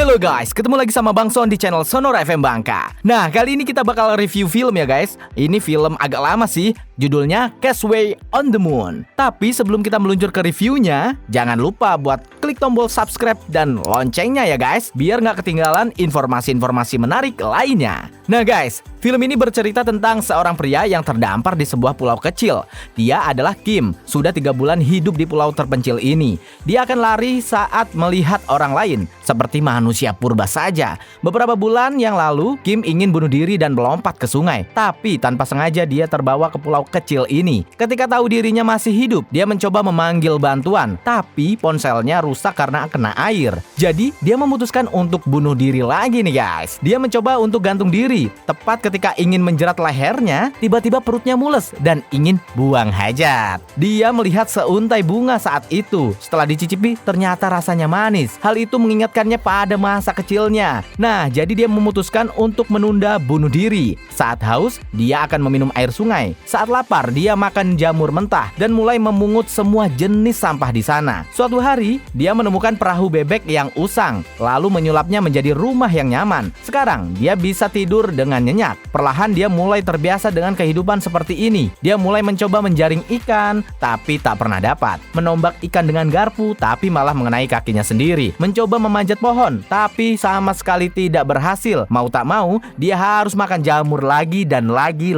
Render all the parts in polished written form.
Halo guys, ketemu lagi sama Bang Son di channel Sonora FM Bangka. Nah, kali ini kita bakal review film ya guys. Ini film agak lama sih, judulnya Castaway on the Moon. Tapi sebelum kita meluncur ke reviewnya, jangan lupa buat klik tombol subscribe dan loncengnya ya guys, biar nggak ketinggalan informasi-informasi menarik lainnya. Nah guys, film ini bercerita tentang seorang pria yang terdampar di sebuah pulau kecil. Dia adalah Kim, sudah 3 bulan hidup di pulau terpencil ini. Dia akan lari saat melihat orang lain, seperti manusia purba saja. Beberapa bulan yang lalu, Kim ingin bunuh diri dan melompat ke sungai. Tapi tanpa sengaja dia terbawa ke pulau kecil ini. Ketika tahu dirinya masih hidup, dia mencoba memanggil bantuan. Tapi ponselnya rusak karena kena air. Jadi dia memutuskan untuk bunuh diri lagi nih guys. Dia mencoba untuk gantung diri. Tepat ketika ingin menjerat lehernya, tiba-tiba perutnya mules dan ingin buang hajat. Dia melihat seuntai bunga saat itu. Setelah dicicipi, ternyata rasanya manis. Hal itu mengingatkannya pada masa kecilnya. Nah, jadi dia memutuskan untuk menunda bunuh diri. Saat haus, dia akan meminum air sungai. Saat lapar, dia makan jamur mentah dan mulai memungut semua jenis sampah di sana. Suatu hari, dia menemukan perahu bebek yang usang, lalu menyulapnya menjadi rumah yang nyaman. Sekarang, dia bisa tidur dengan nyenyak. Perlahan dia mulai terbiasa dengan kehidupan seperti ini. Dia mulai mencoba menjaring ikan, tapi tak pernah dapat. Menombak ikan dengan garpu, tapi malah mengenai kakinya sendiri. Mencoba memanjat pohon, tapi sama sekali tidak berhasil. Mau tak mau, dia harus makan jamur lagi dan lagi.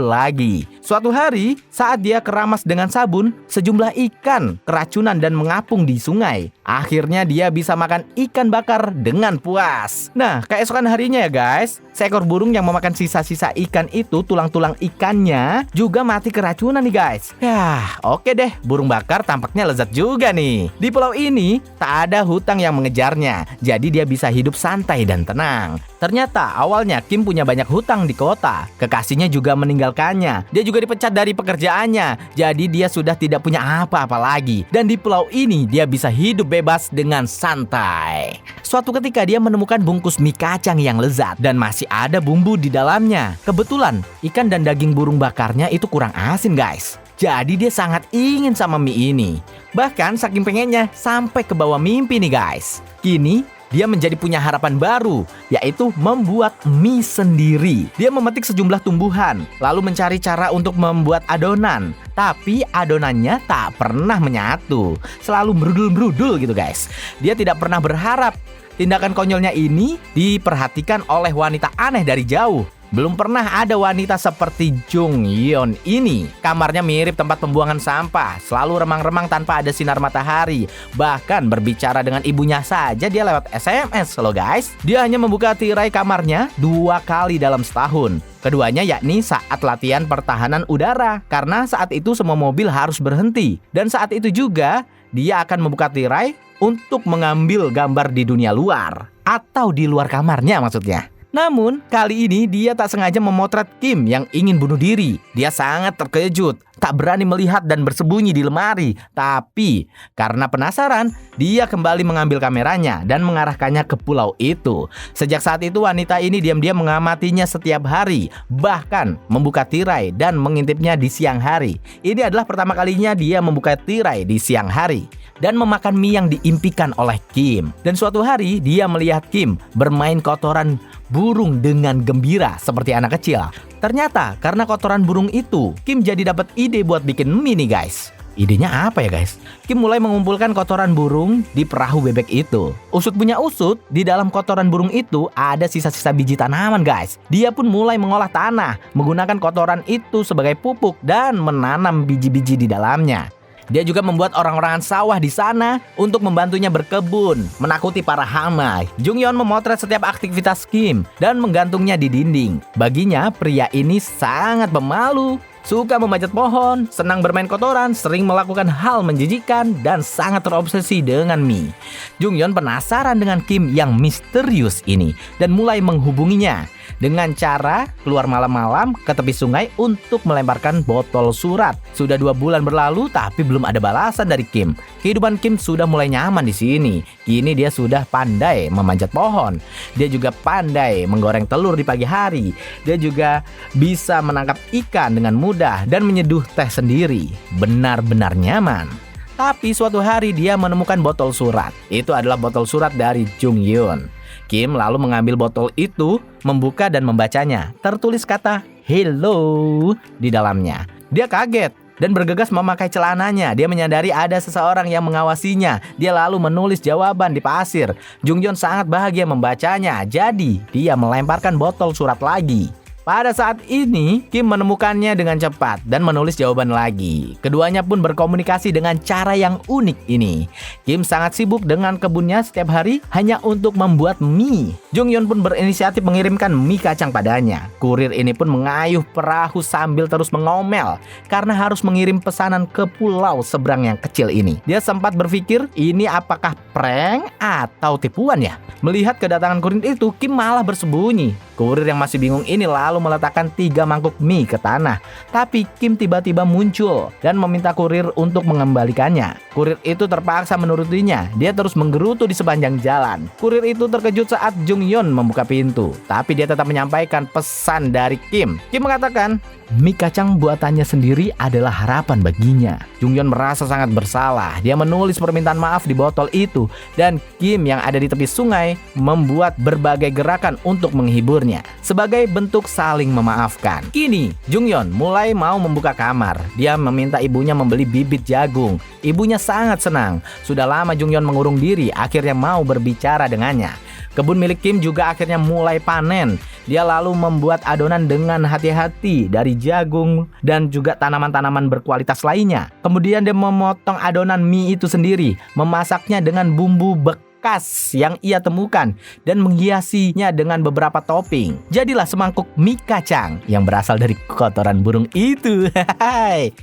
Suatu hari, saat dia keramas dengan sabun, sejumlah ikan keracunan dan mengapung di sungai. Akhirnya dia bisa makan ikan bakar dengan puas. Nah, keesokan harinya ya guys, seekor burung yang memakan sisa-sisa ikan itu, tulang-tulang ikannya juga mati keracunan nih guys. Yah, oke deh, burung bakar tampaknya lezat juga nih. Di pulau ini, tak ada hutang yang mengejarnya, jadi dia bisa hidup santai dan tenang. Ternyata awalnya Kim punya banyak hutang di kota. Kekasihnya juga meninggalkannya. Dia juga dipecat dari pekerjaannya. Jadi dia sudah tidak punya apa-apa lagi. Dan di pulau ini dia bisa hidup bebas dengan santai. Suatu ketika dia menemukan bungkus mie kacang yang lezat dan masih ada bumbu di dalamnya. Kebetulan ikan dan daging burung bakarnya itu kurang asin guys. Jadi dia sangat ingin sama mie ini. Bahkan saking pengennya sampai ke bawah mimpi nih guys. Kini dia menjadi punya harapan baru, yaitu membuat mie sendiri. Dia memetik sejumlah tumbuhan, lalu mencari cara untuk membuat adonan. Tapi adonannya tak pernah menyatu, selalu merudul-merudul gitu guys. Dia tidak pernah berharap tindakan konyolnya ini diperhatikan oleh wanita aneh dari jauh. Belum pernah ada wanita seperti Jung Yeon ini. Kamarnya mirip tempat pembuangan sampah, selalu remang-remang tanpa ada sinar matahari. Bahkan berbicara dengan ibunya saja dia lewat SMS loh guys. Dia hanya membuka tirai kamarnya 2 kali dalam setahun. Keduanya yakni saat latihan pertahanan udara, karena saat itu semua mobil harus berhenti. Dan saat itu juga dia akan membuka tirai untuk mengambil gambar di dunia luar, atau di luar kamarnya maksudnya. Namun, kali ini dia tak sengaja memotret Kim yang ingin bunuh diri. Dia sangat terkejut, tak berani melihat dan bersembunyi di lemari. Tapi, karena penasaran, dia kembali mengambil kameranya dan mengarahkannya ke pulau itu. Sejak saat itu, wanita ini diam-diam mengamatinya setiap hari. Bahkan, membuka tirai dan mengintipnya di siang hari. Ini adalah pertama kalinya dia membuka tirai di siang hari dan memakan mie yang diimpikan oleh Kim. Dan suatu hari, dia melihat Kim bermain kotoran burung dengan gembira seperti anak kecil. Ternyata karena kotoran burung itu, Kim jadi dapat ide buat bikin mie nih guys. Idenya apa ya guys? Kim mulai mengumpulkan kotoran burung di perahu bebek itu. Usut punya usut, di dalam kotoran burung itu ada sisa-sisa biji tanaman guys. Dia pun mulai mengolah tanah, menggunakan kotoran itu sebagai pupuk dan menanam biji-biji di dalamnya. Dia juga membuat orang-orangan sawah di sana untuk membantunya berkebun, menakuti para hama. Jung Yeon memotret setiap aktivitas Kim dan menggantungnya di dinding. Baginya, pria ini sangat pemalu. Suka memanjat pohon, senang bermain kotoran, sering melakukan hal menjijikan, dan sangat terobsesi dengan mie. Jung Yeon penasaran dengan Kim yang misterius ini dan mulai menghubunginya dengan cara keluar malam-malam ke tepi sungai untuk melemparkan botol surat. Sudah 2 bulan berlalu tapi belum ada balasan dari Kim. Kehidupan Kim sudah mulai nyaman di sini. Kini dia sudah pandai memanjat pohon. Dia juga pandai menggoreng telur di pagi hari. Dia juga bisa menangkap ikan dengan mudah dan menyeduh teh sendiri. Benar-benar nyaman. Tapi suatu hari dia menemukan botol surat. Itu adalah botol surat dari Jung Hyun. Kim lalu mengambil botol itu, membuka dan membacanya. Tertulis kata hello di dalamnya. Dia kaget dan bergegas memakai celananya. Dia menyadari ada seseorang yang mengawasinya. Dia lalu menulis jawaban di pasir. Jung Hyun sangat bahagia membacanya. Jadi dia melemparkan botol surat lagi. Pada saat ini, Kim menemukannya dengan cepat dan menulis jawaban lagi. Keduanya pun berkomunikasi dengan cara yang unik ini. Kim sangat sibuk dengan kebunnya setiap hari hanya untuk membuat mie. Jung Hyun pun berinisiatif mengirimkan mie kacang padanya. Kurir ini pun mengayuh perahu sambil terus mengomel karena harus mengirim pesanan ke pulau seberang yang kecil ini. Dia sempat berpikir, ini apakah prank atau tipuan ya? Melihat kedatangan kurir itu, Kim malah bersembunyi. Kurir yang masih bingung ini lalu meletakkan 3 mangkuk mie ke tanah. Tapi Kim tiba-tiba muncul dan meminta kurir untuk mengembalikannya. Kurir itu terpaksa menurutinya. Dia terus menggerutu di sepanjang jalan. Kurir itu terkejut saat Jung Hyun membuka pintu. Tapi dia tetap menyampaikan pesan dari Kim. Kim mengatakan, mie kacang buatannya sendiri adalah harapan baginya. Jung Hyun merasa sangat bersalah. Dia menulis permintaan maaf di botol itu. Dan Kim yang ada di tepi sungai membuat berbagai gerakan untuk menghiburnya. Sebagai bentuk saling memaafkan. Kini Jung Hyun mulai mau membuka kamar. Dia meminta ibunya membeli bibit jagung. Ibunya sangat senang. Sudah lama Jung Hyun mengurung diri, akhirnya mau berbicara dengannya. Kebun milik Kim juga akhirnya mulai panen. Dia lalu membuat adonan dengan hati-hati dari jagung dan juga tanaman-tanaman berkualitas lainnya. Kemudian dia memotong adonan mie itu sendiri, memasaknya dengan bumbu bekas yang ia temukan dan menghiasinya dengan beberapa topping. Jadilah semangkuk mie kacang yang berasal dari kotoran burung itu.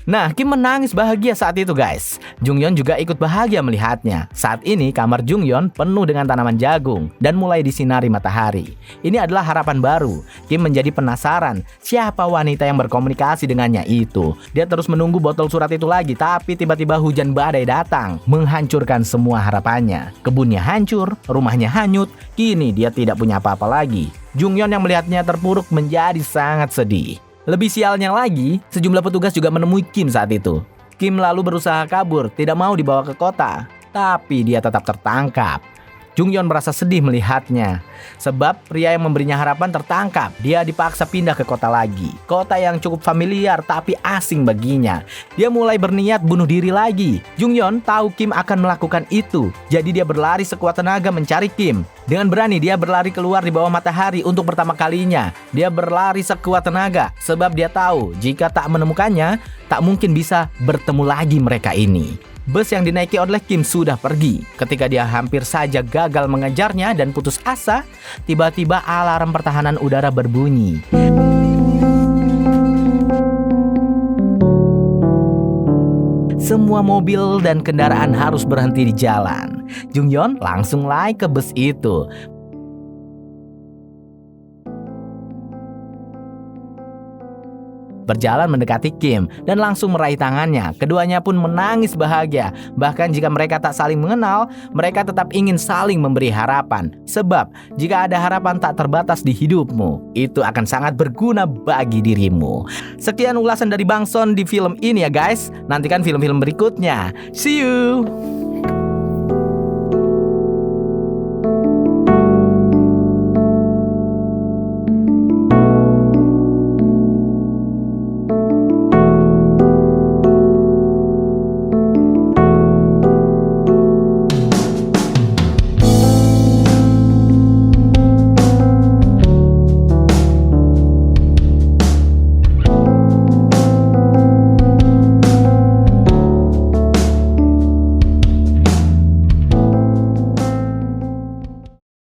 Nah, Kim menangis bahagia saat itu guys. Jung Hyun juga ikut bahagia melihatnya. Saat ini kamar Jung Hyun penuh dengan tanaman jagung dan mulai disinari matahari. Ini adalah harapan baru. Kim menjadi penasaran siapa wanita yang berkomunikasi dengannya itu. Dia terus menunggu botol surat itu lagi, tapi tiba-tiba hujan badai datang menghancurkan semua harapannya. Kebunnya hancur, rumahnya hanyut, kini dia tidak punya apa-apa lagi. Jung Hyun yang melihatnya terpuruk menjadi sangat sedih. Lebih sialnya lagi, sejumlah petugas juga menemui Kim saat itu. Kim lalu berusaha kabur, tidak mau dibawa ke kota, tapi dia tetap tertangkap. Jung Hyun merasa sedih melihatnya, sebab pria yang memberinya harapan tertangkap. Dia dipaksa pindah ke kota lagi, kota yang cukup familiar tapi asing baginya. Dia mulai berniat bunuh diri lagi. Jung Hyun tahu Kim akan melakukan itu, jadi dia berlari sekuat tenaga mencari Kim. Dengan berani dia berlari keluar di bawah matahari untuk pertama kalinya. Dia berlari sekuat tenaga, sebab dia tahu jika tak menemukannya, tak mungkin bisa bertemu lagi mereka ini. Bus yang dinaiki oleh Kim sudah pergi. Ketika dia hampir saja gagal mengejarnya dan putus asa, tiba-tiba alarm pertahanan udara berbunyi. Semua mobil dan kendaraan harus berhenti di jalan. Jung Hyun langsung naik ke bus itu. Berjalan mendekati Kim dan langsung meraih tangannya. Keduanya pun menangis bahagia. Bahkan jika mereka tak saling mengenal, mereka tetap ingin saling memberi harapan. Sebab jika ada harapan tak terbatas di hidupmu, itu akan sangat berguna bagi dirimu. Sekian ulasan dari Bang Son di film ini ya guys. Nantikan film-film berikutnya. See you!